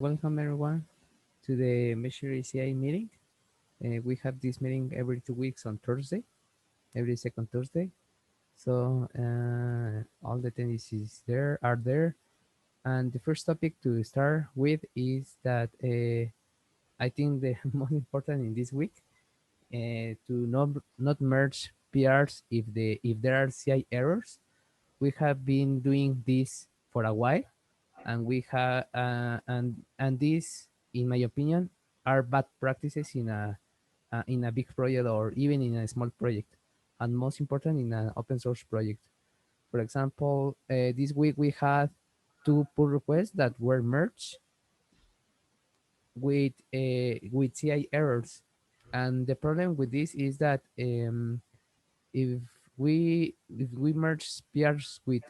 welcome everyone to the Meshery CI meeting. We have this meeting every 2 weeks on Thursday, every second Thursday. So all the attendees are there. And the first topic to start with is that I think the most important in this week to not merge PRs if there are CI errors. We have been doing this for a while, and we have and these, in my opinion, are bad practices in a big project or even in a small project, and most important in an open source project. For example, this week we had two pull requests that were merged with CI errors, and the problem with this is that if we merge PRs with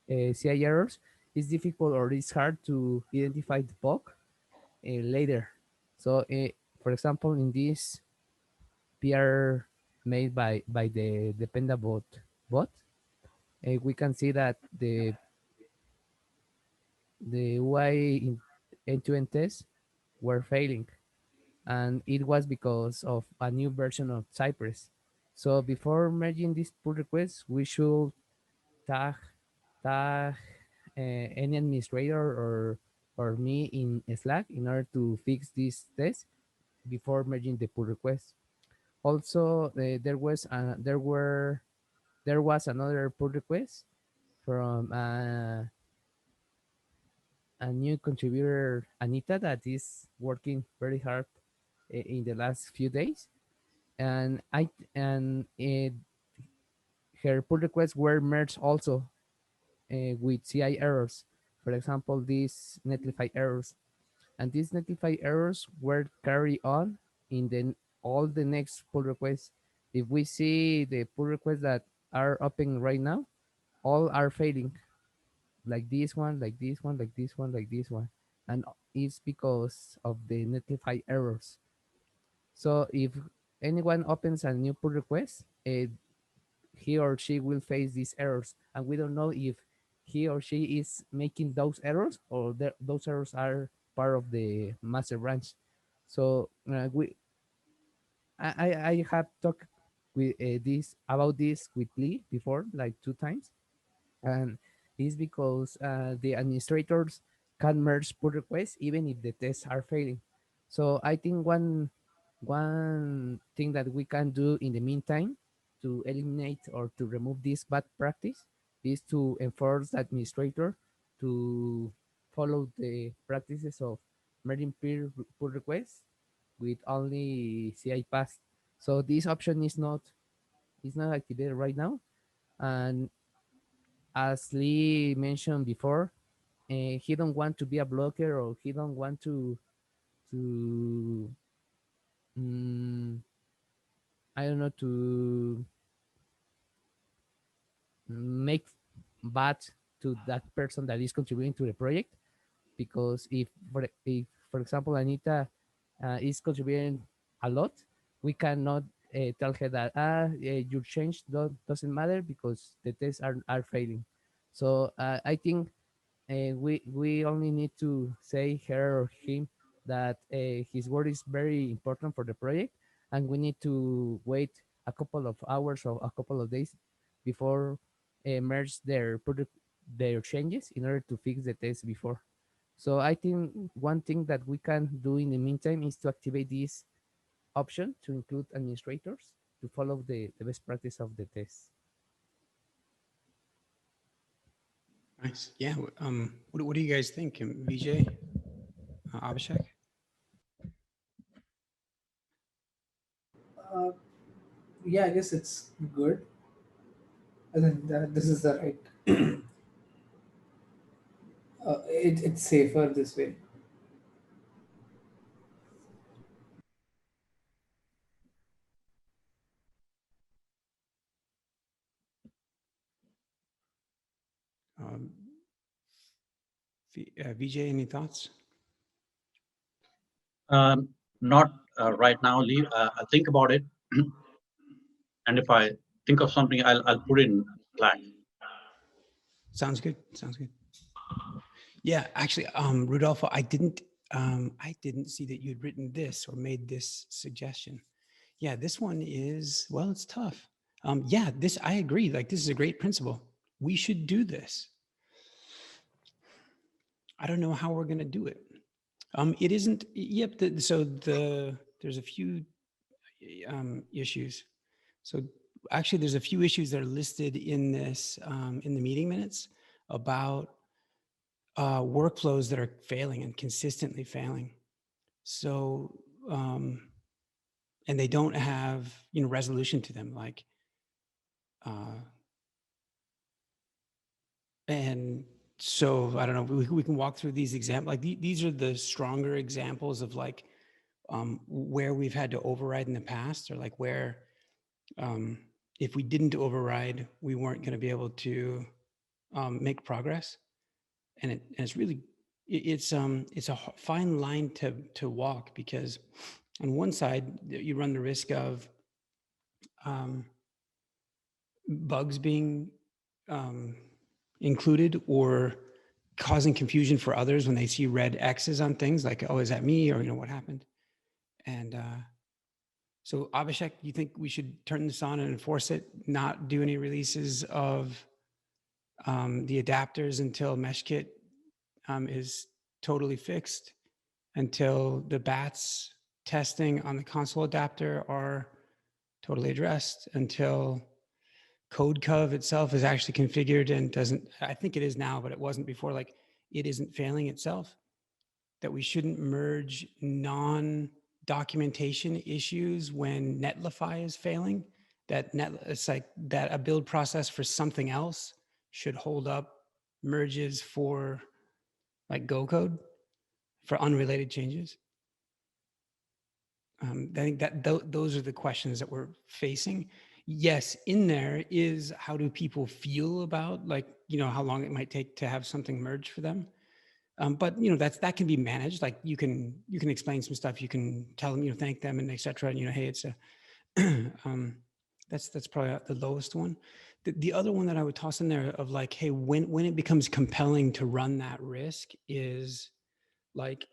CI errors, it's difficult or it's hard to identify the bug later. So, for example, in this PR made by the dependable bot, we can see that the UI in end-to-end tests were failing, and it was because of a new version of Cypress. So before merging these pull requests, we should tag tag any administrator or me in Slack in order to fix this test before merging the pull request. Also, there was another pull request from a new contributor, Anita, that is working very hard in the last few days, and her pull requests were merged also with CI errors. For example, these Netlify errors, and these Netlify errors were carried on in all the next pull requests. If we see the pull requests that are open right now, all are failing, like this one, like this one, like this one, like this one, and it's because of the Netlify errors. So if anyone opens a new pull request, he or she will face these errors, and we don't know if he or she is making those errors or those errors are part of the master branch. So I have talked with this with Lee before, like 2 times, and it's because the administrators can merge pull requests even if the tests are failing. So I think one thing that we can do in the meantime to eliminate or to remove this bad practice is to enforce the administrator to follow the practices of merging pull requests with only CI pass. So this option is not activated right now, and as Lee mentioned before, he don't want to be a blocker, or he don't want to mm, I don't know, to make bad to that person that is contributing to the project. Because if for example Anita is contributing a lot, we cannot tell her that your change doesn't matter because the tests are failing. So I think we only need to say her or him that his word is very important for the project, and we need to wait a couple of hours or a couple of days before merge their changes in order to fix the test before. So I think one thing that we can do in the meantime is to activate this option to include administrators to follow the best practice of the test. Nice. Yeah. What do you guys think, Vijay, Abhishek? Yeah, I guess it's good. I think that this is the right. It's safer this way. Vijay, any thoughts? Not right now, Lee. I'll think about it, and if I think of something, I'll put it in Slack. Sounds good. Sounds good. Yeah, actually, Rudolfo, I didn't see that you'd written this or made this suggestion. Yeah, this one is, well, it's tough. Yeah, this, I agree. Like, this is a great principle. We should do this. I don't know how we're going to do it. It isn't, yep. There's a few issues. So actually there's a few issues that are listed in this, in the meeting minutes about workflows that are failing and consistently failing. So, and they don't have, resolution to them, like, and so I don't know, we can walk through these examples. Like these are the stronger examples of like, where we've had to override in the past, or like where, if we didn't override, we weren't going to be able to make progress. And it's really, it's a fine line to walk, because on one side you run the risk of bugs being included or causing confusion for others when they see red X's on things like, oh, is that me? Or, what happened? And so Abhishek, you think we should turn this on and enforce it, not do any releases of the adapters until Meshkit is totally fixed, until the bats testing on the console adapter are totally addressed, until CodeCov itself is actually configured and doesn't, I think it is now, but it wasn't before, like it isn't failing itself, that we shouldn't merge non-documentation issues when Netlify is failing, it's like that a build process for something else should hold up merges for like Go code for unrelated changes. I think that those are the questions that we're facing. Yes, in there is how do people feel about, like, how long it might take to have something merge for them. But that can be managed. Like you can explain some stuff. You can tell them, thank them and etc. And hey, it's a that's probably the lowest one. The other one that I would toss in there of like, hey, when it becomes compelling to run that risk is like,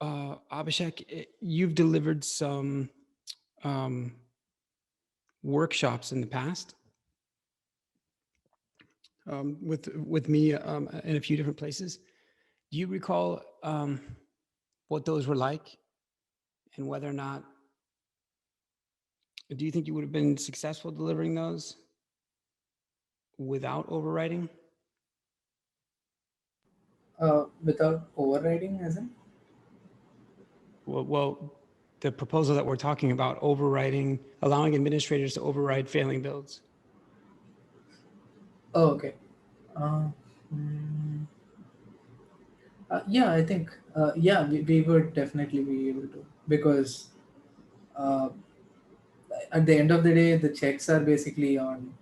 Abhishek, you've delivered some workshops in the past with me in a few different places. Do you recall what those were like, and whether or not, do you think you would have been successful delivering those without overriding? Without overriding, as in? Well, the proposal that we're talking about, overriding, allowing administrators to override failing builds. Oh, okay. Uh, mm, yeah, I think, yeah, we would definitely be able to, because uh, at the end of the day, the checks are basically on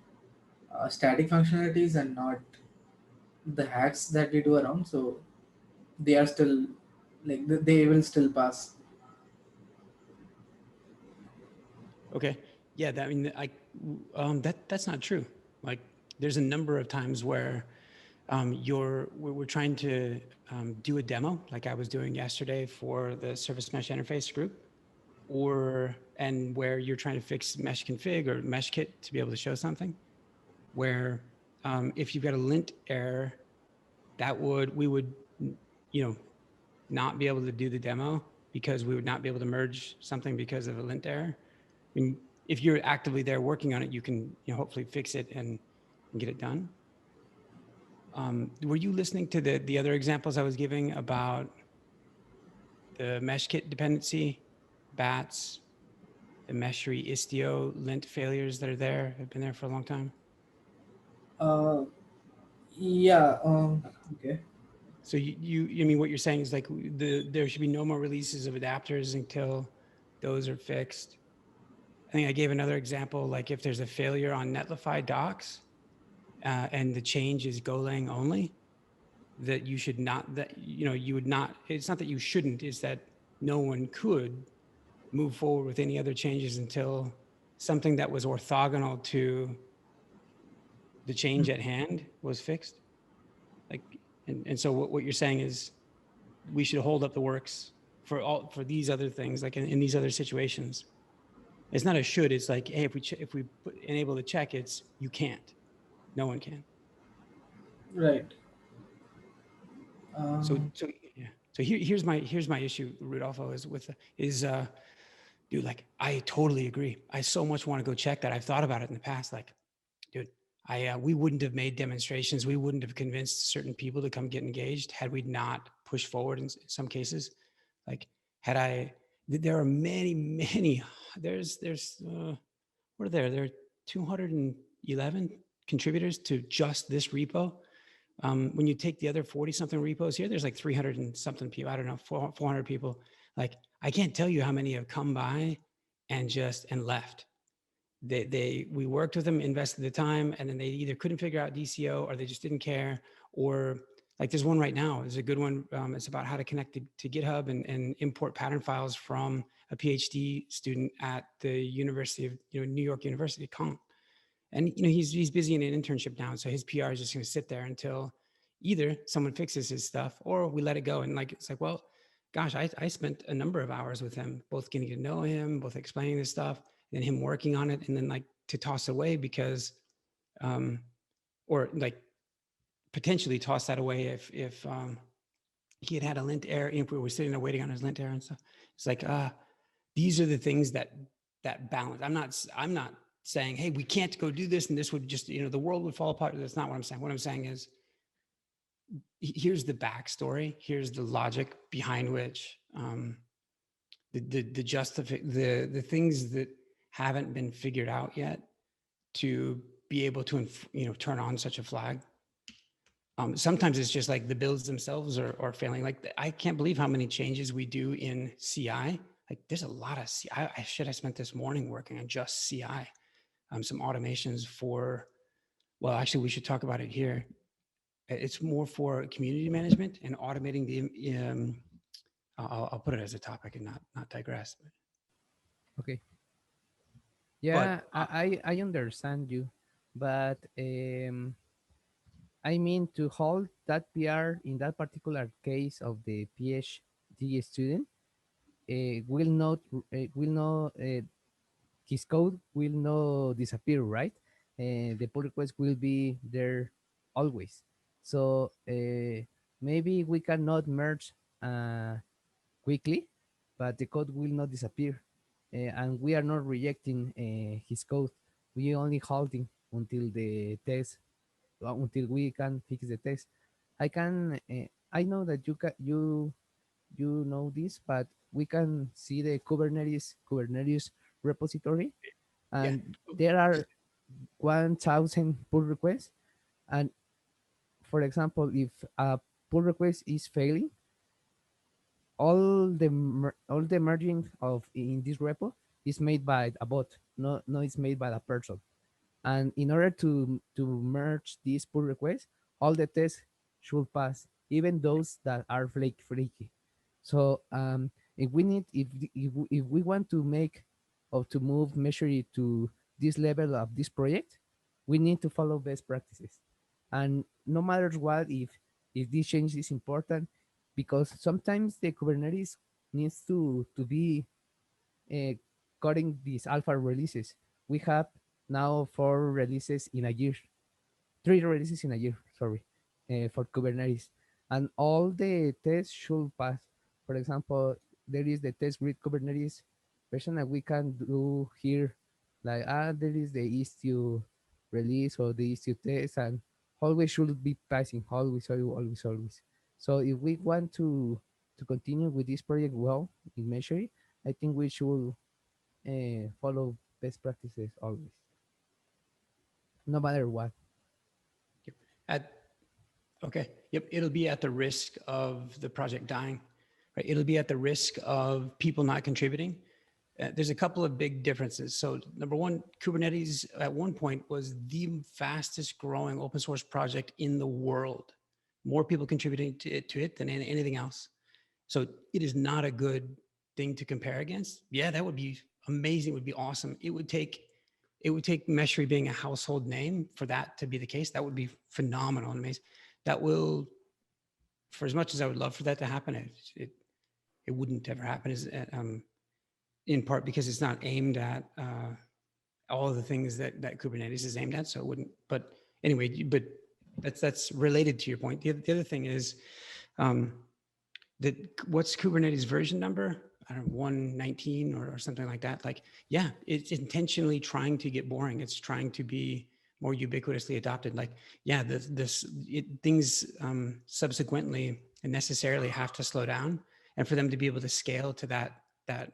static functionalities and not the hacks that we do around. So they are still, like, they will still pass. Okay. Yeah, that's not true. Like, there's a number of times where we're trying to do a demo, like I was doing yesterday for the Service Mesh Interface group, and where you're trying to fix mesh config or meshkit to be able to show something, where if you've got a lint error, we would not be able to do the demo, because we would not be able to merge something because of a lint error. I mean, if you're actively there working on it, you can hopefully fix it and get it done. Were you listening to the other examples I was giving about the Meshkit dependency, bats, the Meshery Istio lint failures that are there, have been there for a long time? Uh, yeah. Okay. So I mean, what you're saying is like there should be no more releases of adapters until those are fixed. I think I gave another example, like if there's a failure on Netlify docs and the change is Golang only, that you should not, that, you would not, it's not that you shouldn't, it's that no one could move forward with any other changes until something that was orthogonal to the change at hand was fixed. Like, And so what you're saying is we should hold up the works for these other things, like in these other situations. It's not a should, it's like, hey, if we enable the check, it's you can't. No one can. Right. So yeah. So here's my issue, Rudolfo, dude, like I totally agree. I so much want to go check that. I've thought about it in the past. Like, dude, we wouldn't have made demonstrations. We wouldn't have convinced certain people to come get engaged had we not pushed forward in some cases. Like, there are many. There's what are there? There are 211 contributors to just this repo. When you take the other 40 something repos here, there's like 300 and something people. I don't know, 400 people. Like, I can't tell you how many have come by and left. We worked with them, invested the time, and then they either couldn't figure out DCO or they just didn't care. Or like there's one right now, there's a good one. It's about how to connect to GitHub and import pattern files from a PhD student at the University of, New York University, Comp. And, he's busy in an internship now. So his PR is just going to sit there until either someone fixes his stuff or we let it go. And like, it's like, well, gosh, I spent a number of hours with him, both getting to know him, both explaining this stuff, and him working on it, and then like to toss it away because, or like potentially toss that away if he had a lint error, if we were sitting there waiting on his lint error and stuff. It's like, these are the things that balance. I'm not saying, hey, we can't go do this and this would just, the world would fall apart. That's not what I'm saying. What I'm saying is, here's the backstory. Here's the logic behind which the things that haven't been figured out yet to be able to, turn on such a flag. Sometimes it's just like the builds themselves are failing. Like, I can't believe how many changes we do in CI. Like, there's a lot of CI. I spent this morning working on just CI. Some automations well, actually, we should talk about it here. It's more for community management and automating the, I'll put it as a topic and not digress. Okay. Yeah, I understand you, but I mean, to hold that PR in that particular case of the PhD student, will not his code will not disappear, right? The pull request will be there always. So maybe we cannot merge quickly, but the code will not disappear, and we are not rejecting his code. We only holding until the test, until we can fix the test. I know that you know this, but we can see the Kubernetes repository, Yeah. and there are 1,000 pull requests. And for example, if a pull request is failing, all the merging of in this repo is made by a bot. No, it's made by a person. And in order to merge these pull requests, all the tests should pass, even those that are flaky. So if we need if we want to make or to move Meshery to this level of this project, we need to follow best practices. And no matter what, if this change is important, because sometimes the Kubernetes needs to be uh, cutting these alpha releases. We have now 4 releases in a year, 3 releases in a year, sorry, for Kubernetes. And all the tests should pass. For example, there is the test grid Kubernetes version that we can do here. Like, there is the Istio release or the Istio test, and always should be passing, always. So if we want to continue with this project well in Meshery, I think we should follow best practices always, no matter what. Okay. Yep. It'll be at the risk of the project dying, right? It'll be at the risk of people not contributing. There's a couple of big differences. So number one, Kubernetes at one point was the fastest growing open source project in the world. More people contributing to it than anything else. So it is not a good thing to compare against. Yeah, that would be amazing. It would be awesome. It would take Meshery being a household name for that to be the case. That would be phenomenal and amazing. That will for as much as I would love for that to happen, it wouldn't ever happen, in part because it's not aimed at all of the things that Kubernetes is aimed at. So it wouldn't, but anyway, but that's related to your point. The other thing is that what's Kubernetes version number? I don't know, 119 or something like that. Like, yeah, it's intentionally trying to get boring. It's trying to be more ubiquitously adopted. Like, yeah, things subsequently and necessarily have to slow down, and for them to be able to scale to that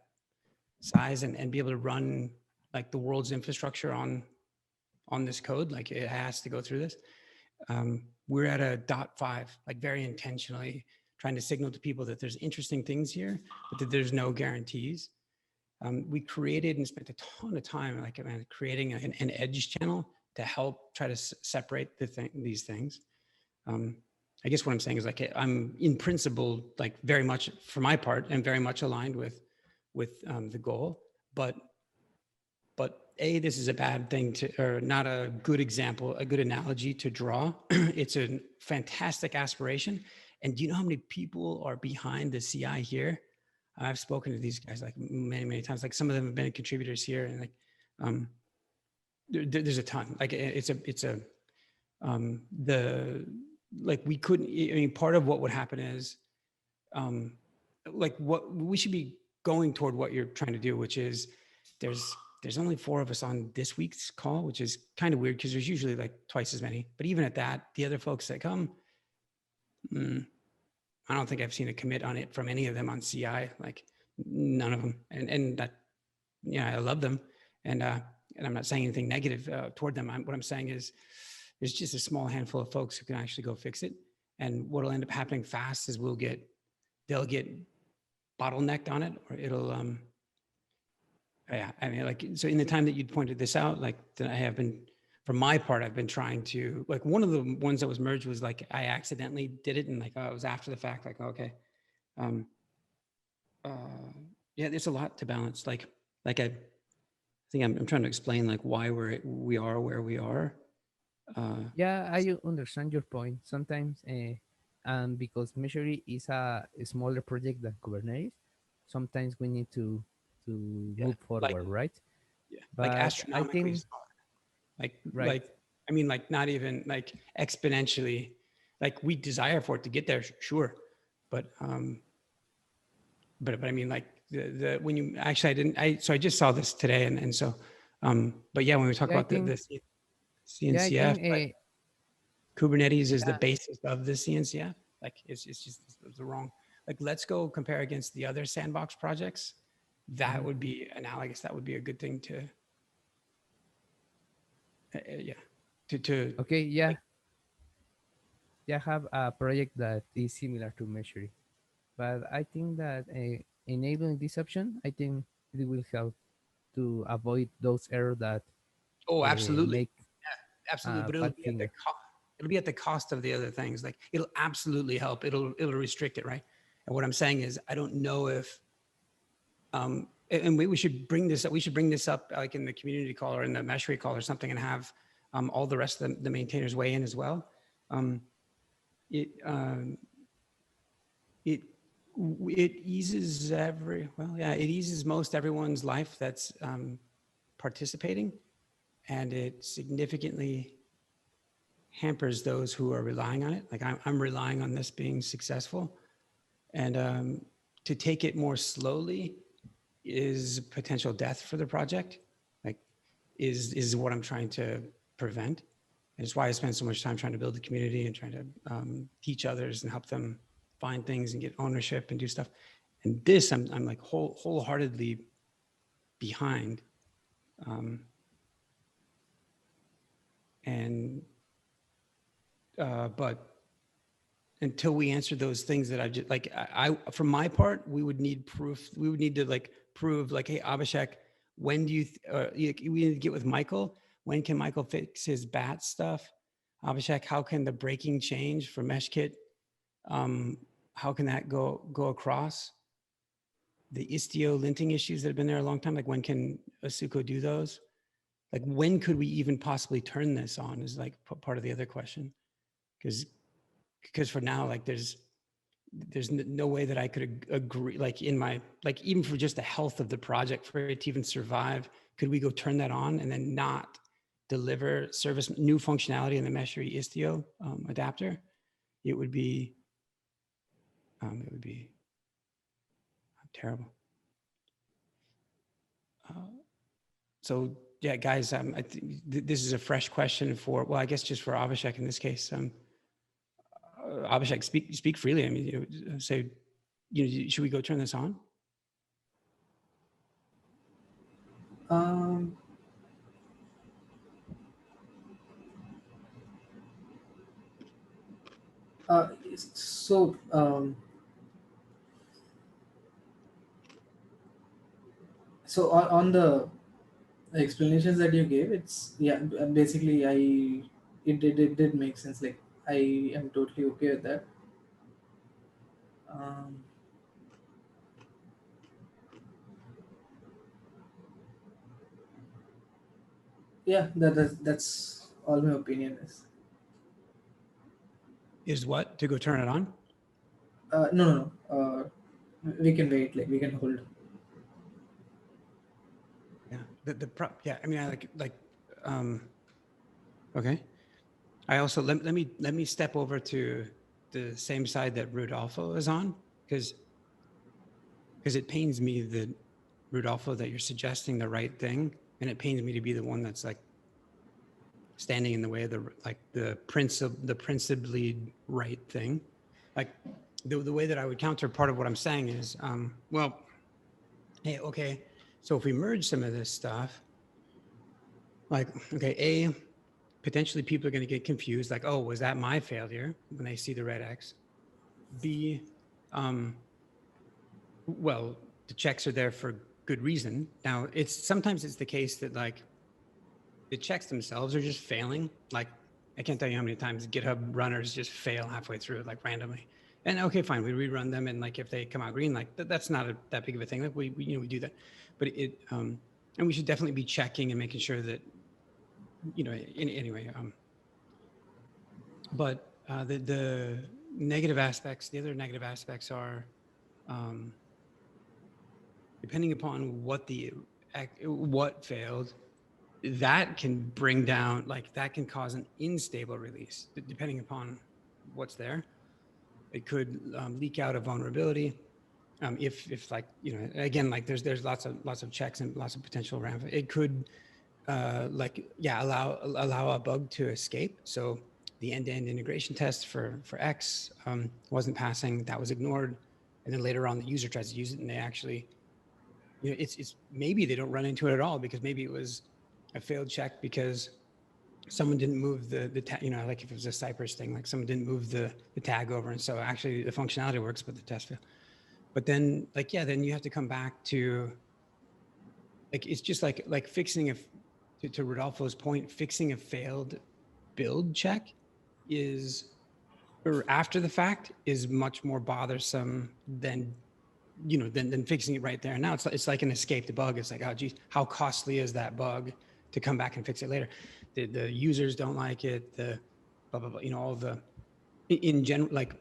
size and be able to run like the world's infrastructure on this code, like it has to go through this. We're at a 0.5, like very intentionally trying to signal to people that there's interesting things here, but that there's no guarantees. We created and spent a ton of time like creating an edge channel to help try to separate these things. I guess what I'm saying is like I'm in principle like very much for my part and very much aligned with the goal, but this is a bad thing or not a good example, a good analogy to draw. It's a fantastic aspiration. And do you know how many people are behind the CI here? I've spoken to these guys like many times. Like some of them have been contributors here, and like there's a ton. Like we couldn't. I mean, part of what would happen is like what we should be going toward what you're trying to do, which is there's only 4 of us on this week's call, which is kind of weird because there's usually like twice as many. But even at that, the other folks that come, I don't think I've seen a commit on it from any of them on CI, like none of them. And that, yeah, I love them. And I'm not saying anything negative toward them. What I'm saying is there's just a small handful of folks who can actually go fix it. And what'll end up happening fast is they'll get bottlenecked on it, or it'll, yeah, I mean, like, so in the time that you'd pointed this out, like that I have been, for my part, I've been trying to, like, one of the ones that was merged was like, I accidentally did it. And like, it was after the fact, like, okay. Yeah, there's a lot to balance. Like I think I'm trying to explain like why we are where we are. Yeah, I understand your point. Sometimes, and because Meshery is a smaller project than Kubernetes, sometimes we need to move forward, like, right? Yeah, But like I astronomically think small. Like, right. I mean, like not even like exponentially, like we desire for it to get there, sure. But I mean, like when you actually, I just saw this today. And so, but yeah, when we talk Yeah, I about think, the yeah, I CNCF, think, like Kubernetes is the yeah, basis of the CNCF. Like it's just the wrong, like, let's go compare against the other sandbox projects. That would be analogous. That would be a good thing to, yeah, to okay, yeah, like, yeah, I have a project that is similar to Meshery, but I think that enabling this option, I think it will help to avoid those errors that oh, absolutely. make Absolutely, a but bad thing. it'll be at the cost of the other things. Like it'll absolutely help. It'll restrict it, right? And what I'm saying is, I don't know if, and we should bring this up. We should bring this up like in the community call or in the Meshery call or something, and have all the rest of the maintainers weigh in as well. It eases it eases most everyone's life that's participating, and it significantly hampers those who are relying on it. Like I'm relying on this being successful, and to take it more slowly is potential death for the project. Like is what I'm trying to prevent. And it's why I spend so much time trying to build the community and trying to teach others and help them find things and get ownership and do stuff. And this, I'm like wholeheartedly behind. But until we answer those things that I've just like, I for my part, we would need proof. We would need to like prove like, hey, Abhishek, when do you, we need to get with Michael. When can Michael fix his bat stuff? Abhishek, how can the breaking change for Meshkit? How can that go across? The Istio linting issues that have been there a long time. Like when can Asuko do those? Like when could we even possibly turn this on is like part of the other question. Because for now, like there's there's no way that I could agree, like in my, like even for just the health of the project, for it to even survive, could we go turn that on and then not deliver service, new functionality in the Meshery Istio adapter? It would be terrible. So yeah, guys, I think this is a fresh question for, well, I guess just for Abhishek in this case. Abhishek, speak freely. I mean, you know, say, you know, should we go turn this on? So so on the explanations that you gave, it's yeah, basically it did make sense. Like I am totally okay with that. Um, yeah, that's all my opinion is. Is what, to go turn it on? No. We can wait. Like we can hold. Yeah, yeah, I mean, okay. I also, let me step over to the same side that Rudolfo is on, because it pains me that, Rudolfo, that you're suggesting the right thing, and it pains me to be the one that's like standing in the way of the principally right thing. Like the way that I would counter part of what I'm saying is, well, hey, okay, so if we merge some of this stuff, like, okay, potentially people are going to get confused, like, oh, was that my failure, when they see the red X? B, well, the checks are there for good reason. Now, sometimes it's the case that like the checks themselves are just failing. Like, I can't tell you how many times GitHub runners just fail halfway through, like randomly. And okay, fine, we rerun them, and like if they come out green, like that's not that big of a thing. Like we do that, but and we should definitely be checking and making sure that, you know, anyway. But the negative aspects, the other negative aspects are, depending upon what failed, that can bring down, like that can cause an unstable release, depending upon what's there. It could leak out a vulnerability. If like, you know, again, like there's lots of checks and lots of potential ramp. It could like, yeah, allow a bug to escape. So the end-to-end integration test for X wasn't passing, that was ignored. And then later on the user tries to use it and they actually, you know, it's maybe they don't run into it at all, because maybe it was a failed check because someone didn't move the tag, you know, like if it was a Cypress thing, like someone didn't move the tag over. And so actually the functionality works, but the test failed. But then like, yeah, then you have to come back to, like, it's just like fixing to Rodolfo's point, fixing a failed build check is, or after the fact, is much more bothersome than, you know, than fixing it right there. And now it's like an escaped bug. It's like, oh geez, how costly is that bug to come back and fix it later? The users don't like it, the blah, blah, blah, you know, all the, in general, like,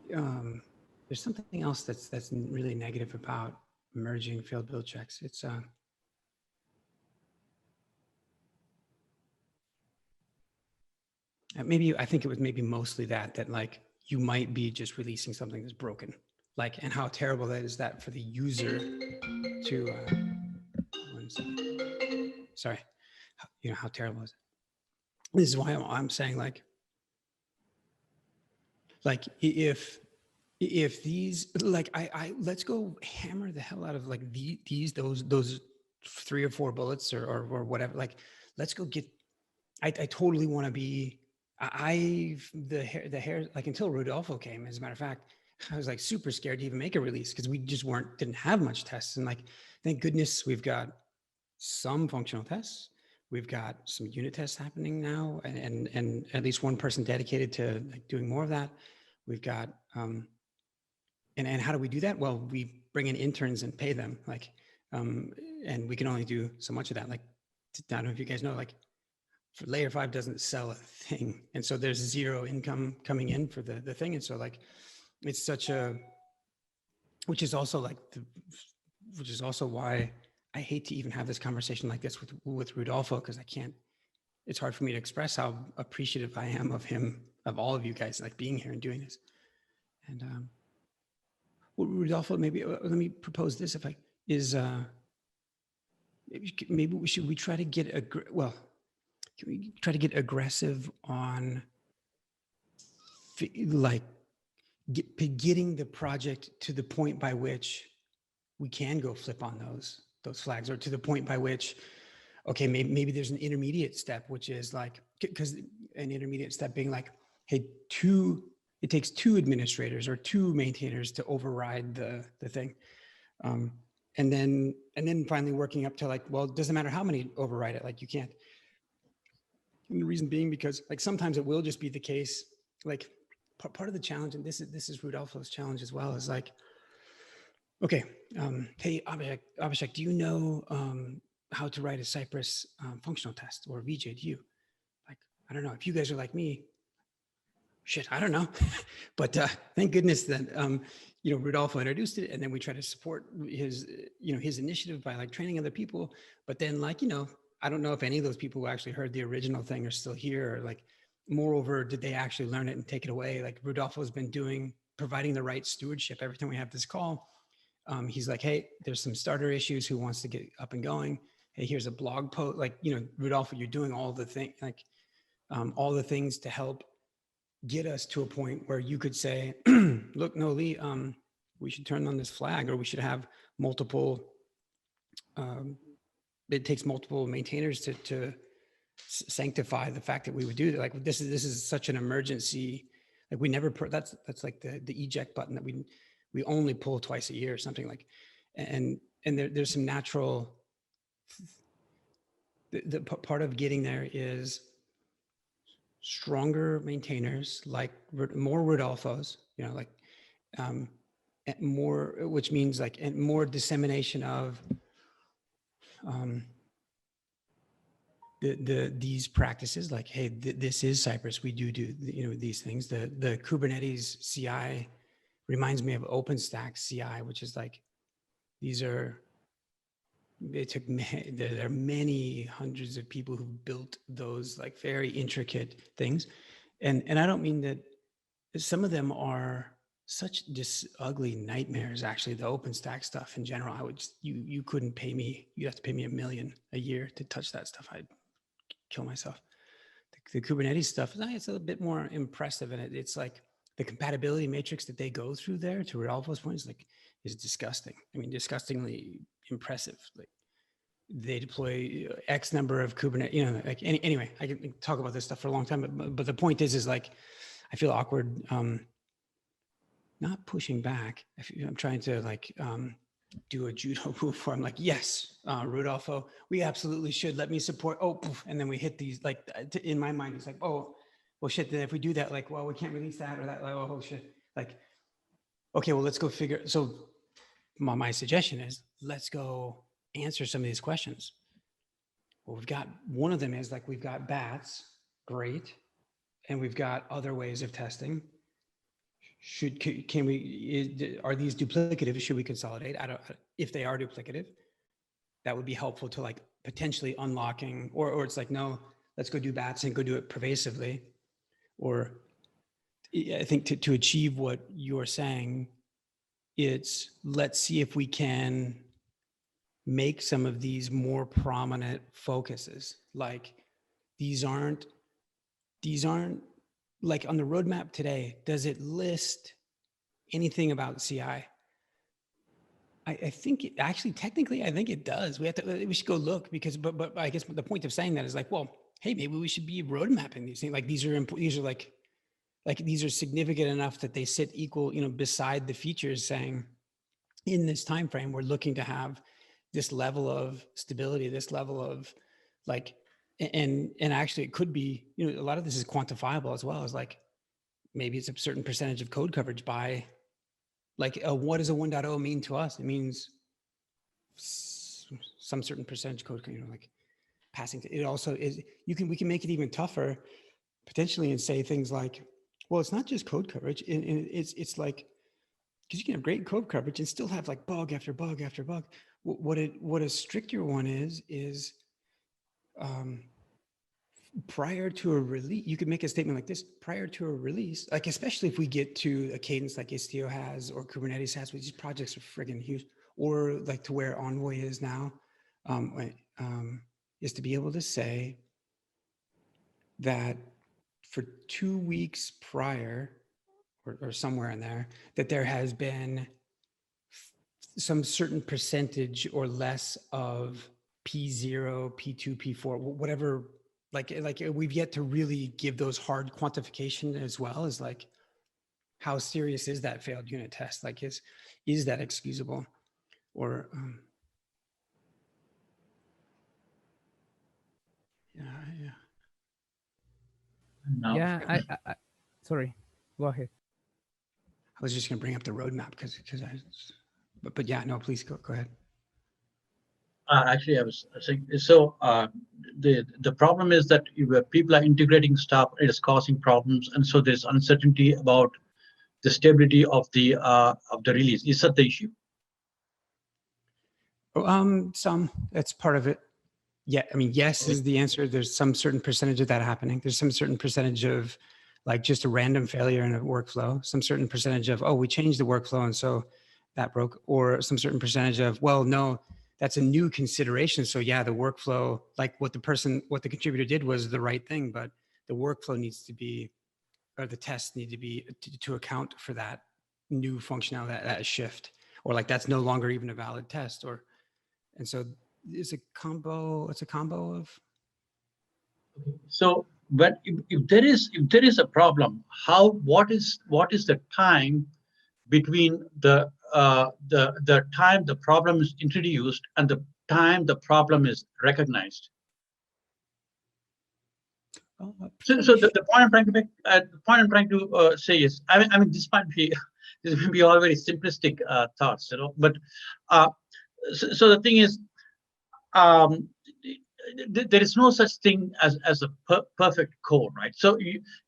there's something else that's really negative about merging failed build checks. It's, maybe, I think it was maybe mostly that like you might be just releasing something that's broken, like, and how terrible that is that for the user to, one second, sorry, you know, how terrible is it? This is why I'm saying like if these, like, I let's go hammer the hell out of like those 3 or 4 bullets or whatever, like, let's go get, I totally want to be, the hair, like until Rodolfo came, as a matter of fact, I was like super scared to even make a release because we just didn't have much tests. And like, thank goodness we've got some functional tests. We've got some unit tests happening now, and at least one person dedicated to like doing more of that. We've got, and how do we do that? Well, we bring in interns and pay them, like, and we can only do so much of that. Like, I don't know if you guys know, like, for layer 5 doesn't sell a thing, and so there's zero income coming in for the thing. And so like, it's such a, which is also like which is also why I hate to even have this conversation like this with Rudolfo, because I can't, it's hard for me to express how appreciative I am of him, of all of you guys, like being here and doing this. And well, Rudolfo, maybe let me propose this. If I is maybe we try to get can we try to get aggressive on like getting the project to the point by which we can go flip on those flags, or to the point by which, okay, maybe there's an intermediate step, which is like, because an intermediate step being like, hey, it takes 2 administrators or 2 maintainers to override the thing. And then finally working up to like, well, it doesn't matter how many override it, like you can't. And the reason being because like sometimes it will just be the case, like part of the challenge, and this is Rudolfo's challenge as well, is like, okay, hey, Abhishek, do you know how to write a Cypress functional test, or VJ, do you? Like, I don't know. If you guys are like me, shit, I don't know. But thank goodness that, Rudolfo introduced it, and then we try to support his initiative by like training other people. But then like, I don't know if any of those people who actually heard the original thing are still here, or like, moreover, did they actually learn it and take it away? Like Rudolfo has been providing the right stewardship every time we have this call. He's like, hey, there's some starter issues, who wants to get up and going? Hey, here's a blog post. Like, Rudolfo, you're doing all the things, like all the things to help get us to a point where you could say, look, no, Lee, we should turn on this flag, or we should have multiple, it takes multiple maintainers to sanctify the fact that we would do that. Like, this is such an emergency. Like we never, that's like the eject button that we only pull twice a year or something like, and there's some natural, the part of getting there is stronger maintainers, like more Rudolfos, more, which means like, and more dissemination of these practices, like, hey, this is Cypress. We do these things. The Kubernetes CI reminds me of OpenStack CI, which is like, there are many hundreds of people who built those like very intricate things. And I don't mean that some of them are such just ugly nightmares, actually, the OpenStack stuff in general. You couldn't pay me, you'd have to pay me $1 million a year to touch that stuff. I'd kill myself. The Kubernetes stuff, it's a bit more impressive, and it's like the compatibility matrix that they go through there, to Rodolfo's point, is disgusting. I mean, disgustingly impressive. Like, they deploy X number of Kubernetes, like anyway, I can talk about this stuff for a long time, but the point is like, I feel awkward, not pushing back. I'm trying to like, do a judo move where I'm like, yes, Rudolfo, we absolutely should. Let me support. Oh, and then we hit these, like, in my mind, it's like, oh, well, shit. Then if we do that, like, well, we can't release that or that. Like, oh, shit. Like, okay, well, let's go figure. So my suggestion is, let's go answer some of these questions. Well, one of them is like, we've got bats, great. And we've got other ways of testing. Are these duplicative? Should we consolidate? If they are duplicative, that would be helpful to like potentially unlocking, or it's like, no, let's go do bats and go do it pervasively. Or I think to achieve what you're saying, it's let's see if we can make some of these more prominent focuses. Like these aren't like on the roadmap today, does it list anything about CI? I think it actually, technically, I think it does. We should go look, because, but I guess the point of saying that is like, well, hey, maybe we should be road mapping these things. Like these are significant enough that they sit equal, beside the features, saying in this time frame, we're looking to have this level of stability, this level of like, and actually it could be, a lot of this is quantifiable as well, as like, maybe it's a certain percentage of code coverage by like, what does a 1.0 mean to us? It means some certain percentage code, like passing to it. Also is, we can make it even tougher potentially and say things like, well, it's not just code coverage. It's like because you can have great code coverage and still have like bug after bug after bug. What a stricter one is prior to a release, you could make a statement like this: prior to a release, like especially if we get to a cadence like Istio has or Kubernetes has, where these projects are friggin' huge, or like to where Envoy is now, is to be able to say that for 2 weeks prior, or somewhere in there, that there has been some certain percentage or less of P0, P2, P4, whatever, like we've yet to really give those hard quantification, as well as like, how serious is that failed unit test? Like, is that excusable? Or, yeah. No. Yeah, I sorry, go ahead. I was just going to bring up the roadmap because but yeah, no, please go ahead. Actually, I was saying, so the problem is that people are integrating stuff, it is causing problems, and so there's uncertainty about the stability of the release. Is that the issue? That's part of it. Yeah, I mean, yes is the answer. There's some certain percentage of that happening. There's some certain percentage of like just a random failure in a workflow, some certain percentage of, oh, we changed the workflow and so that broke, or some certain percentage of, well, no, that's a new consideration. So yeah, the workflow, like what the contributor did was the right thing, but the workflow needs to be, or the tests need to be to account for that new functionality, that shift, or like that's no longer even a valid test, and so it's a combo of. So, but if there is a problem, what is the time between the time the problem is introduced and the time the problem is recognized? So the point I'm trying to make, say is, I mean, this might be all very simplistic thoughts, but so the thing is, there is no such thing as a perfect code, right? So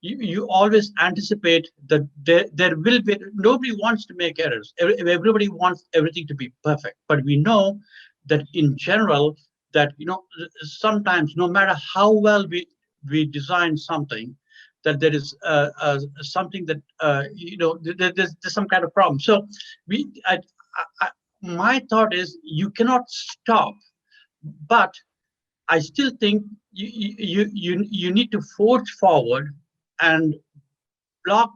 you always anticipate that there will be, nobody wants to make errors. Everybody wants everything to be perfect, but we know that in general that sometimes no matter how well we design something, that there is something that there's some kind of problem. So my thought is you cannot stop, but I still think you need to forge forward and block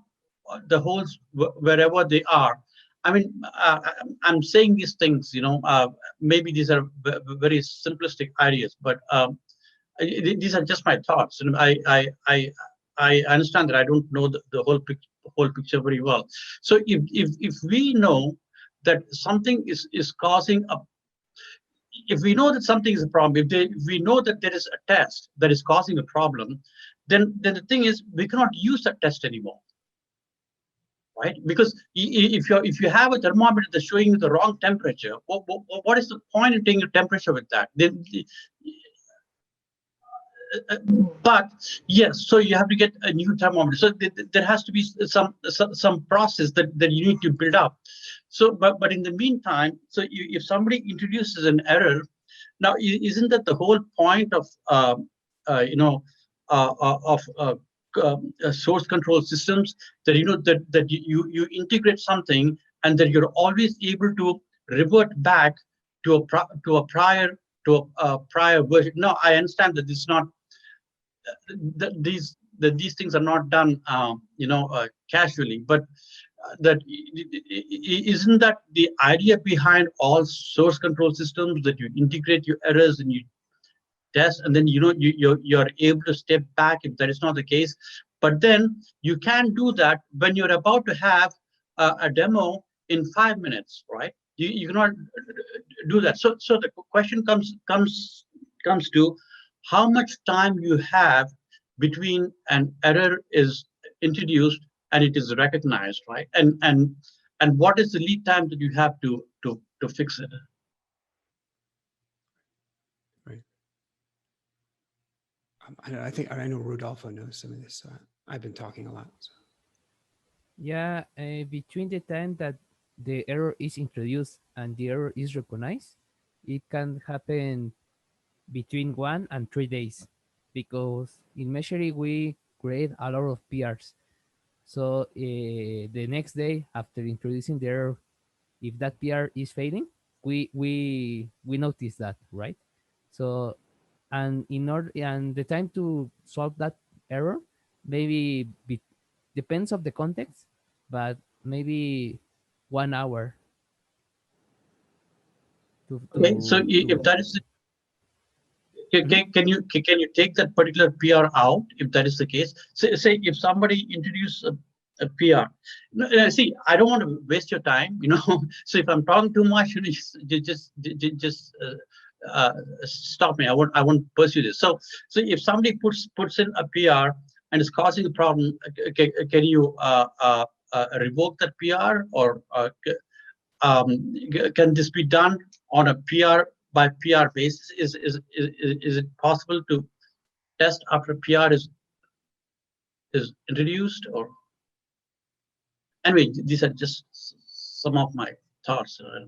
the holes wherever they are. I mean, I'm saying these things, maybe these are very simplistic ideas, but these are just my thoughts. And I understand that I don't know the whole picture very well. So if we know that something is causing a, if we know that something is a problem, if we know that there is a test that is causing a problem, then the thing is we cannot use that test anymore, right? Because if you have a thermometer that's showing you the wrong temperature, what is the point in taking a temperature with that? But yes, so you have to get a new thermometer. So there has to be some process that you need to build up. So, but in the meantime, so if somebody introduces an error, now isn't that the whole point of source control systems, that that you integrate something and that you're always able to revert back to a prior version. No, I understand that this is not these things are not done casually, but that isn't that the idea behind all source control systems, that you integrate your errors and you test, and then you're able to step back if that is not the case. But then you can do that when you're about to have a demo in 5 minutes, right? You cannot do that. So the question comes to how much time you have between an error is introduced and it is recognized, right? And what is the lead time that you have to fix it? Right. I know Rodolfo knows some of this. So I've been talking a lot. So. Yeah, between the time that the error is introduced and the error is recognized, it can happen between 1 and 3 days, because in Meshery we create a lot of PRs. So the next day after introducing the error, if that PR is failing, we notice that, right? So and the time to solve that error maybe depends of the context, but maybe 1 hour to Okay, so if to that is Mhm. can you take that particular PR out if that is the case? Say if somebody introduce a PR. No, see, I don't want to waste your time, you know. So if I'm talking too much, you just stop me. I won't pursue this. So if somebody puts in a PR and is causing a problem, can you revoke that PR, or can this be done on a PR by PR basis? Is it possible to test after PR is introduced? Or anyway, these are just some of my thoughts. Uh,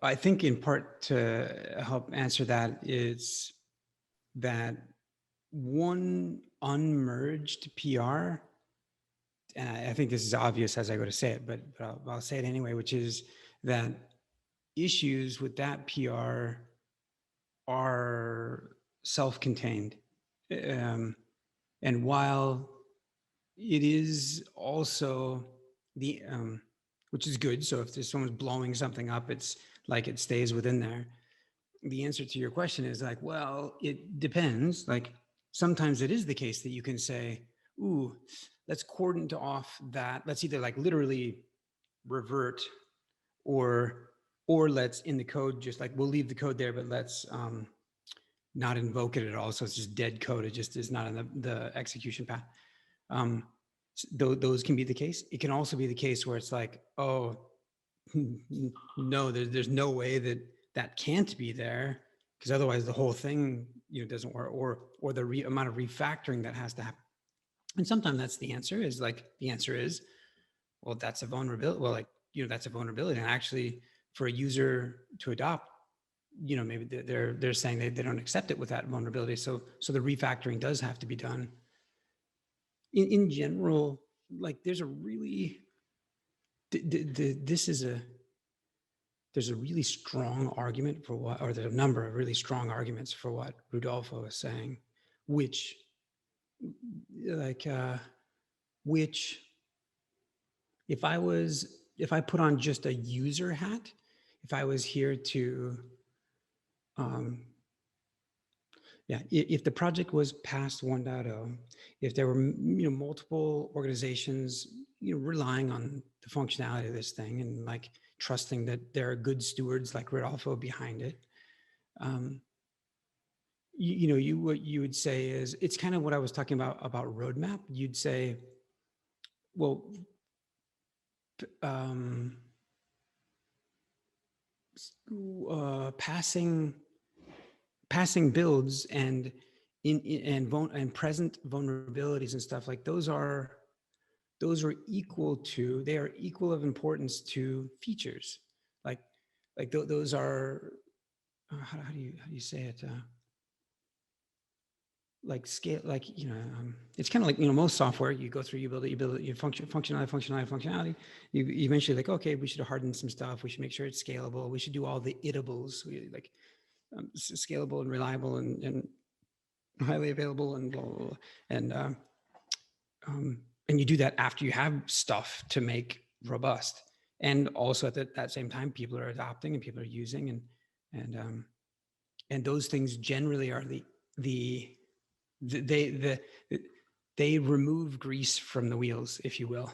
I think in part to help answer that is that one unmerged PR, and I think this is obvious as I go to say it, but I'll say it anyway, which is that issues with that PR are self-contained. And while it is also the, which is good. So if there's someone's blowing something up, it's like it stays within there. The answer to your question is like, well, it depends. Like sometimes it is the case that you can say, ooh, let's cordon off that. Let's either like literally revert or let's in the code, just like we'll leave the code there, but let's not invoke it at all. So it's just dead code. It just is not in the execution path. Those can be the case. It can also be the case where it's like, oh, no, there's no way that can't be there, because otherwise the whole thing doesn't work, or the amount of refactoring that has to happen. And sometimes that's the answer is like, the answer is, well, that's a vulnerability. Well, like, that's a vulnerability. And actually for a user to adopt, maybe they're saying they don't accept it with that vulnerability. So the refactoring does have to be done. In general, like there's a really, there's a really strong argument for what, or there's a number of really strong arguments for what Rudolfo is saying, which if I put on just a user hat, if I was here to, if the project was past 1.0, if there were multiple organizations relying on the functionality of this thing and like trusting that there are good stewards like Rodolfo behind it, what you would say is, it's kind of what I was talking about roadmap. You'd say, well, passing builds and present vulnerabilities and stuff, like those are equal to, they are equal of importance to features. Like those are, how do you say it? Like scale, like, it's kind of like, most software, you go through, you build it, you functionality. You eventually like, okay, we should harden some stuff. We should make sure it's scalable. We should do all the itables, like scalable and reliable and highly available and blah, blah, blah. And you do that after you have stuff to make robust. And also at that same time, people are adopting and people are using, and those things generally are they remove grease from the wheels, if you will,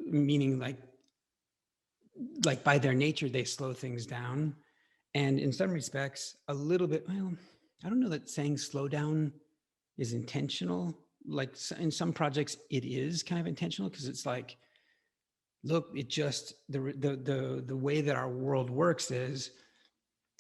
meaning like by their nature, they slow things down. And in some respects, a little bit, well, I don't know that saying slow down is intentional. Like in some projects, it is kind of intentional, because it's like, look, it just, the way that our world works is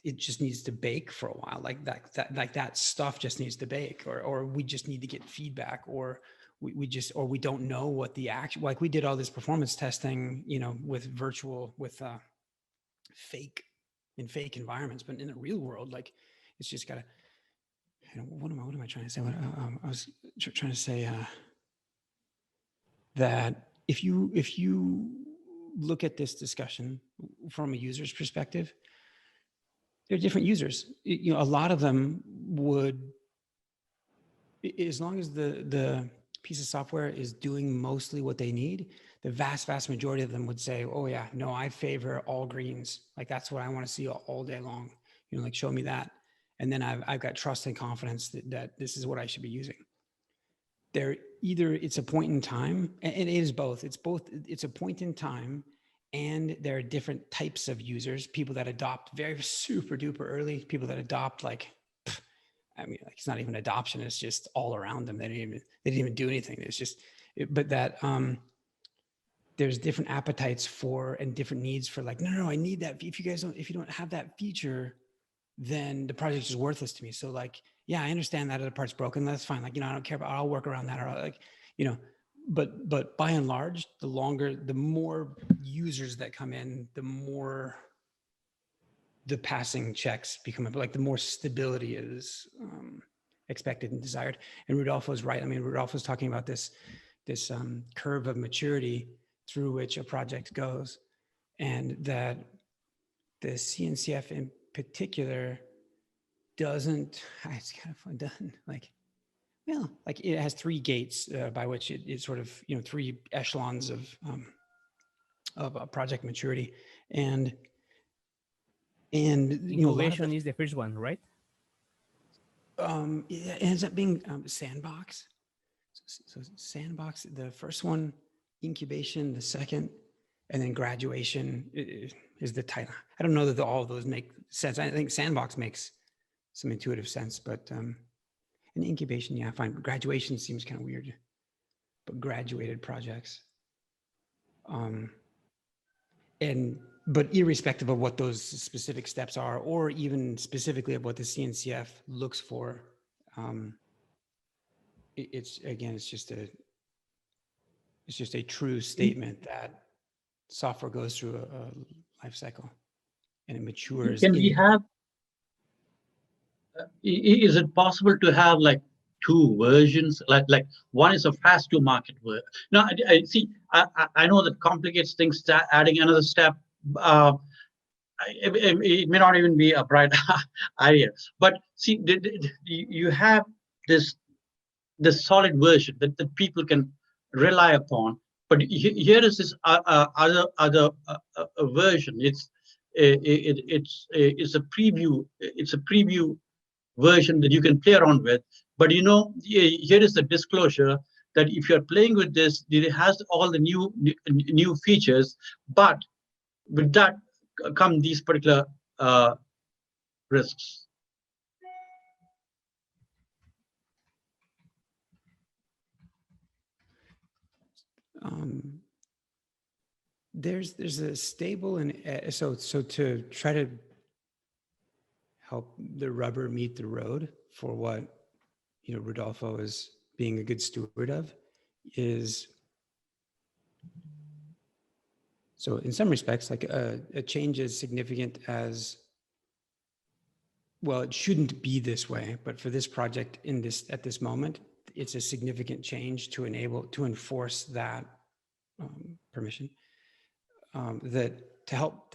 it just needs to bake for a while. Like that stuff just needs to bake, or we just need to get feedback, or we don't know what the action, like we did all this performance testing, with fake environments, but in the real world, like it's just gotta, what am I trying to say? I was trying to say that if you look at this discussion from a user's perspective, they're different users. A lot of them would, as long as the piece of software is doing mostly what they need, the vast majority of them would say, oh yeah, no, I favor all greens. Like that's what I want to see all day long. Like show me that. And then I've got trust and confidence that this is what I should be using. It's a point in time, and it is both. It's a point in time, and there are different types of users, people that adopt very super duper early, people that adopt it's not even adoption. It's just all around them. They didn't even do anything. It's just, but that there's different appetites for, and different needs for, like, no, I need that. If you don't have that feature, then the project is worthless to me. So like, yeah, I understand that other part's broken. That's fine. Like, I don't care about, I'll work around that, or like, but by and large, the more users that come in, the more the passing checks become, like the more stability is expected and desired. And Rodolfo's right. I mean, Rodolfo's talking about this curve of maturity through which a project goes, and that the CNCF in particular doesn't, it's kind of fun done. Like it has three gates by which it sort of, three echelons of project maturity. And incubation is the first one, right? It ends up being sandbox. So sandbox, the first one, incubation, the second, and then graduation is the title. I don't know that all of those make sense. I think sandbox makes some intuitive sense, but an incubation, yeah, fine. Graduation seems kind of weird, but graduated projects. But irrespective of what those specific steps are, or even specifically of what the CNCF looks for, it's just a true statement that software goes through a life cycle and it matures. Can we have, is it possible to have like two versions, like one is a fast to market version? Now, I see, I know that complicates things, adding another step. It may not even be a bright idea, but see, you have this solid version that people can rely upon. But here is this other version. It's a preview. It's a preview version that you can play around with. But here is the disclosure that if you're playing with this, it has all the new features, but with that come these particular risks. There's a stable, and so to try to help the rubber meet the road for what Rodolfo is being a good steward of is, so in some respects, like a change as significant as, well, it shouldn't be this way, but for this project at this moment, it's a significant change to enforce that permission, that to help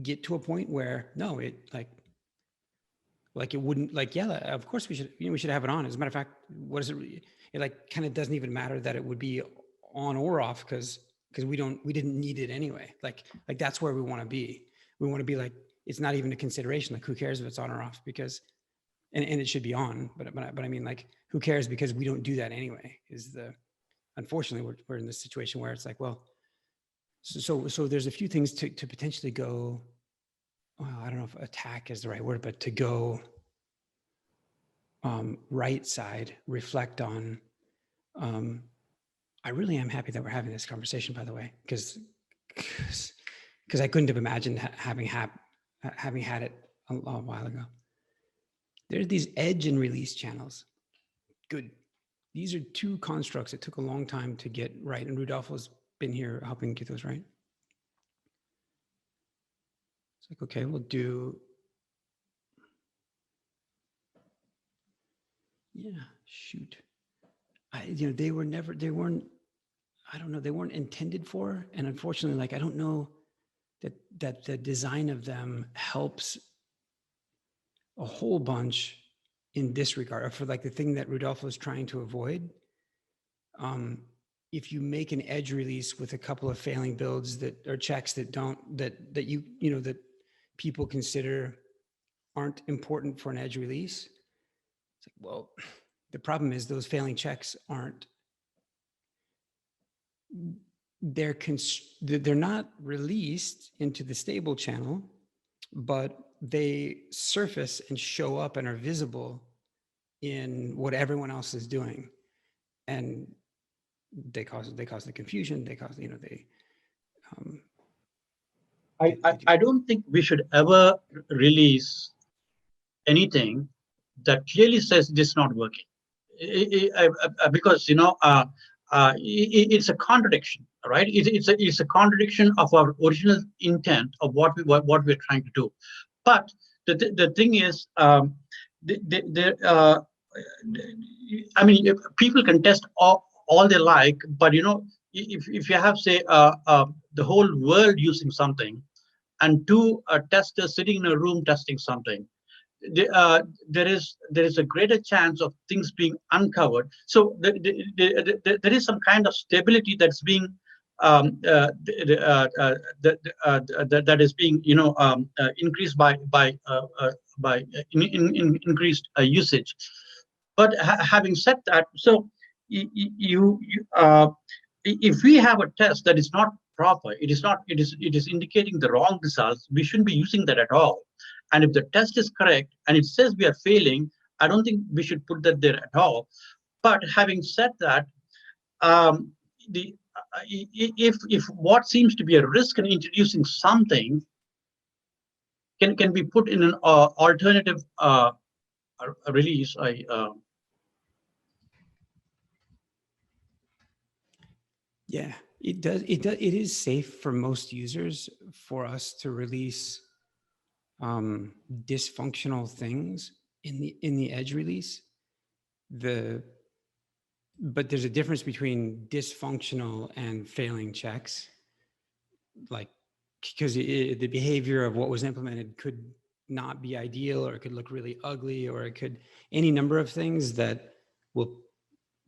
get to a point where it it wouldn't, yeah, of course we should have it on. As a matter of fact, what is it? It kind of doesn't even matter that it would be on or off because we didn't need it anyway. Like that's where we want to be. We want to be like, it's not even a consideration. Like, who cares if it's on or off? Because, and it should be on, but I mean, like, who cares? Because we don't do that anyway. Unfortunately, we're in this situation where it's like, well, so there's a few things to potentially go, well, I don't know if attack is the right word, but to go right side, reflect on. I really am happy that we're having this conversation, by the way, because because I couldn't have imagined having had it a while ago. There's these edge and release channels. Good. These are two constructs that took a long time to get right, and Rudolfo's been here helping get those right. It's like, okay, we'll do, yeah, shoot. They weren't, I don't know, they weren't intended for, and unfortunately, like, I don't know that the design of them helps a whole bunch in this regard, or for like the thing that Rudolfo is trying to avoid. If you make an edge release with a couple of failing builds that are checks that don't, that people consider aren't important for an edge release, it's like, well, the problem is those failing checks aren't, they're not released into the stable channel, but they surface and show up and are visible in what everyone else is doing. And they cause the confusion, they cause, I don't think we should ever release anything that clearly says this is not working, because it's a contradiction, right? It's a contradiction of our original intent of what we're trying to do. But the thing is, I mean, if people can test all they like, but if you have, say, the whole world using something, and two testers sitting in a room testing something, there is a greater chance of things being uncovered. So there is some kind of stability that's being that is being increased by increased usage. But having said that, so if we have a test that is not proper, it is indicating the wrong results, we shouldn't be using that at all. And if the test is correct and it says we are failing, I don't think we should put that there at all. But having said that, if what seems to be a risk in introducing something can be put in an alternative release, yeah, it does. It is safe for most users for us to release dysfunctional things in the edge release. But there's a difference between dysfunctional and failing checks, like, because the behavior of what was implemented could not be ideal, or it could look really ugly, or it could any number of things that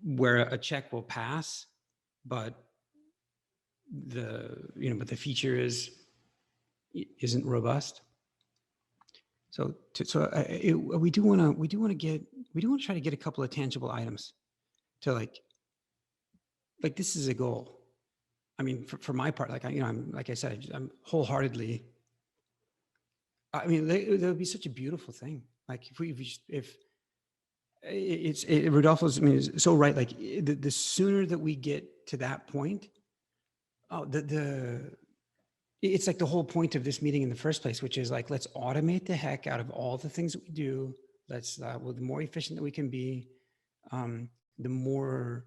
where a check will pass, but the feature isn't robust. So we do want to try to get a couple of tangible items to like this is a goal. I mean, for my part, I'm like I said, I'm wholeheartedly. I mean, that would be such a beautiful thing. Like if Rodolfo's, I mean, is so right. Like the sooner that we get to that point, it's like the whole point of this meeting in the first place, which is like, let's automate the heck out of all the things that we do. Let's, the more efficient that we can be, the more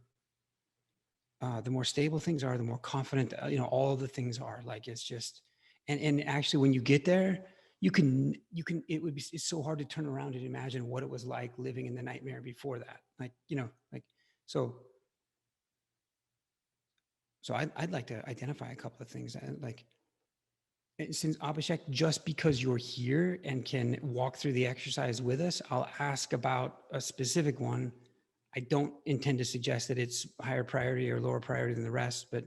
stable things are, the more confident, all of the things are. Like, it's just, and actually when you get there, it's so hard to turn around and imagine what it was like living in the nightmare before that. So I'd like to identify a couple of things that, like, since Abhishek, just because you're here and can walk through the exercise with us, I'll ask about a specific one. I don't intend to suggest that it's higher priority or lower priority than the rest, but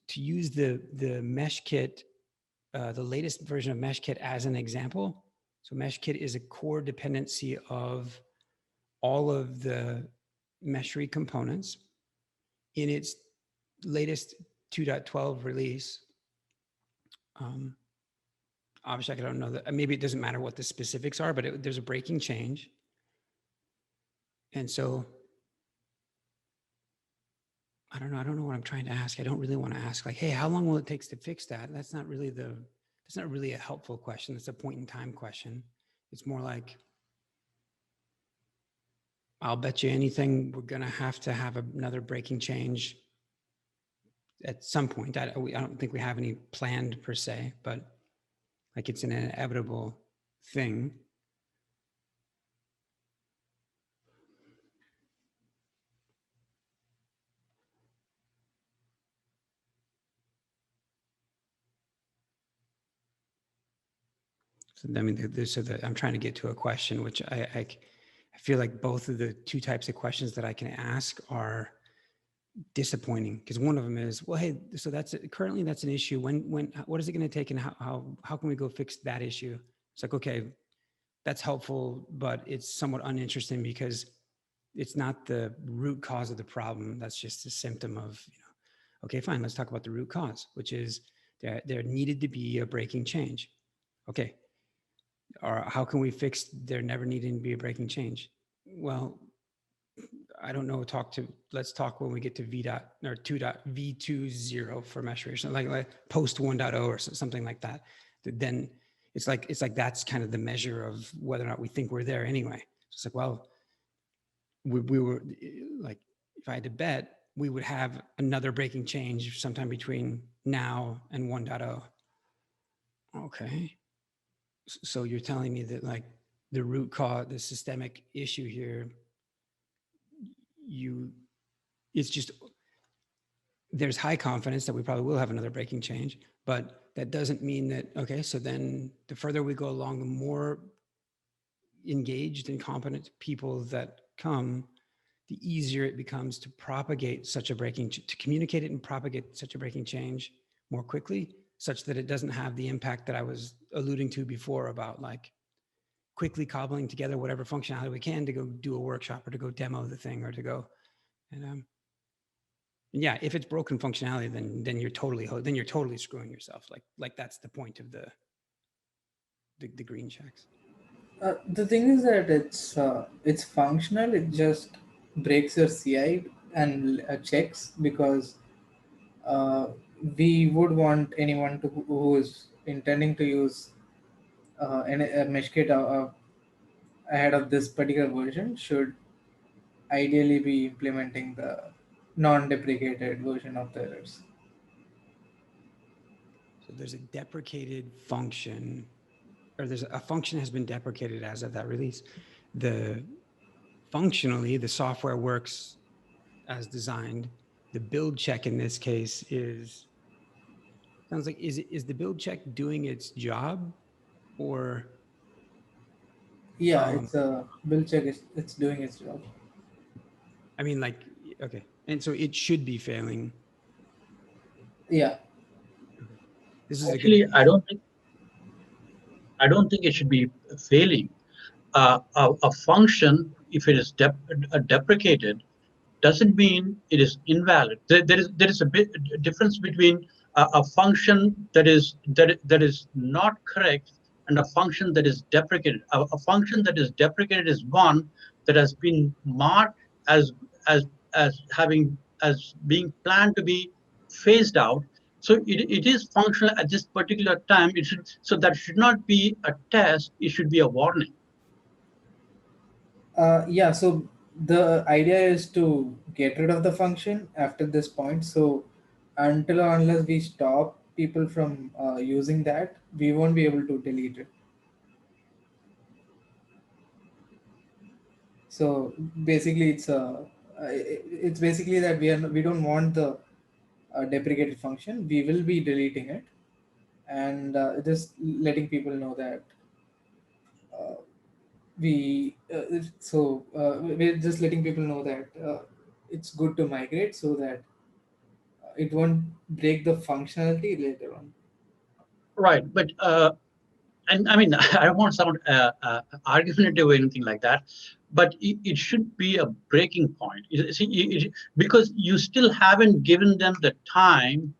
to use the Meshkit, the latest version of Meshkit as an example. So Meshkit is a core dependency of all of the Meshery components. In its latest 2.12 release, Abhishek, I don't know that, maybe it doesn't matter what the specifics are, but there's a breaking change. And so I don't know. I don't know what I'm trying to ask. I don't really want to ask like, hey, how long will it take to fix that? That's not really a helpful question. It's a point in time question. It's more like, I'll bet you anything we're going to have another breaking change at some point. I don't think we have any planned per se, but like it's an inevitable thing. So I mean, I'm trying to get to a question, which I feel like both of the two types of questions that I can ask are disappointing, because one of them is, well, hey, so currently that's an issue. What is it going to take, and how can we go fix that issue? It's like, okay, that's helpful, but it's somewhat uninteresting because it's not the root cause of the problem. That's just a symptom of, okay, fine, let's talk about the root cause, which is there needed to be a breaking change. Okay. Or how can we fix there never needing to be a breaking change? Well, I don't know. Let's talk when we get to V20 for Meshery, or something like post 1.0 or something like that. Then it's like that's kind of the measure of whether or not we think we're there anyway. It's like, well, we were like, if I had to bet, we would have another breaking change sometime between now and 1.0. Okay. So you're telling me that like the root cause, the systemic issue here, it's just, there's high confidence that we probably will have another breaking change, but that doesn't mean that, okay, so then the further we go along, the more engaged and competent people that come, the easier it becomes to propagate such a to communicate it and propagate such a breaking change more quickly, such that it doesn't have the impact that I was alluding to before about like quickly cobbling together whatever functionality we can to go do a workshop or to go demo the thing or to go. And yeah, if it's broken functionality, then you're totally screwing yourself. Like that's the point of the green checks. The thing is that it's functional. It just breaks your CI and checks, because we would want anyone who is intending to use a mesh kit ahead of this particular version should ideally be implementing the non-deprecated version of the errors. So there's a deprecated function, or there's a function has been deprecated as of that release. Functionally, the software works as designed. The build check in this case sounds like, is the build check doing its job, or? Yeah, it's a build check. It's doing its job. I mean, like, okay. And so it should be failing. Yeah. Okay. This is actually, I don't think it should be failing. A function, if it is deprecated, doesn't mean it is invalid. There is a difference between a function that is not correct and a function that is deprecated. A function that is deprecated is one that has been marked as being planned to be phased out. So it is functional at this particular time. That should not be a test. It should be a warning. Yeah, so the idea is to get rid of the function after this point. So until or unless we stop people from using that, we won't be able to delete it. So basically, it's basically that we don't want the deprecated function. We will be deleting it, and just letting people know that uh, we're just letting people know that it's good to migrate, so that it won't break the functionality later on. Right, but and I mean, I don't want to sound argumentative or anything like that, but it should be a breaking point. Because you still haven't given them the time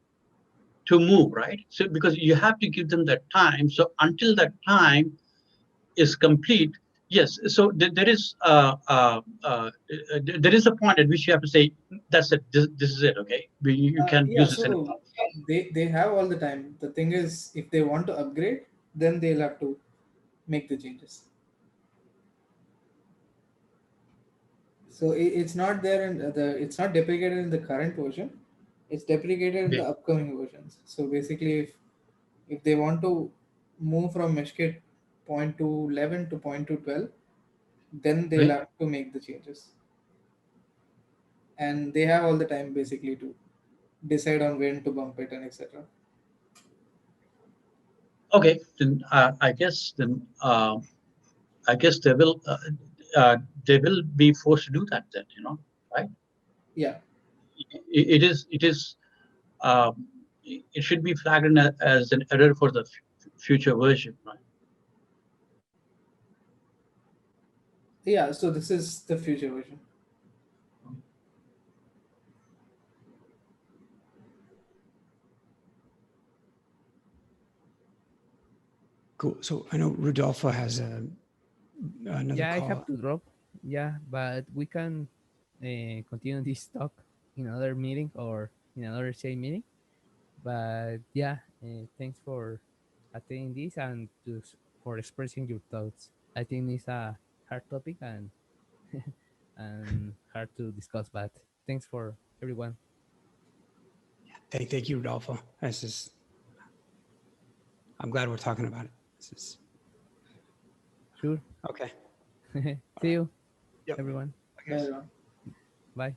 to move, right? So because you have to give them that time. So until that time is complete, Yes, so there is there is a point at which you have to say that's it. This is it. Okay, you can Yeah, use this anymore. so they have all the time. The thing is, if they want to upgrade, then they'll have to make the changes. So it's not there in it's not deprecated in the current version. It's deprecated in Okay, the upcoming versions. So basically, if they want to move from Meshkit 0.211 to 0.212, then they'll right. have to make the changes, and they have all the time basically to decide on when to bump it and etc. Okay, then I guess I guess they will be forced to do that then. Right? Yeah, It is it should be flagged in as an error for the future version, right? yeah. So this is the future version. Cool. So I know Rodolfo has another Yeah, I have call. to drop. Yeah, but we can continue this talk in another meeting or in another same meeting. But yeah, thanks for attending this and for expressing your thoughts. I think it's a hard topic and and hard to discuss, but thanks for everyone. Thank you, Rodolfo. I'm glad we're talking about it. This is Sure. okay. See you, Yep. everyone. I Bye guess. everyone. Bye.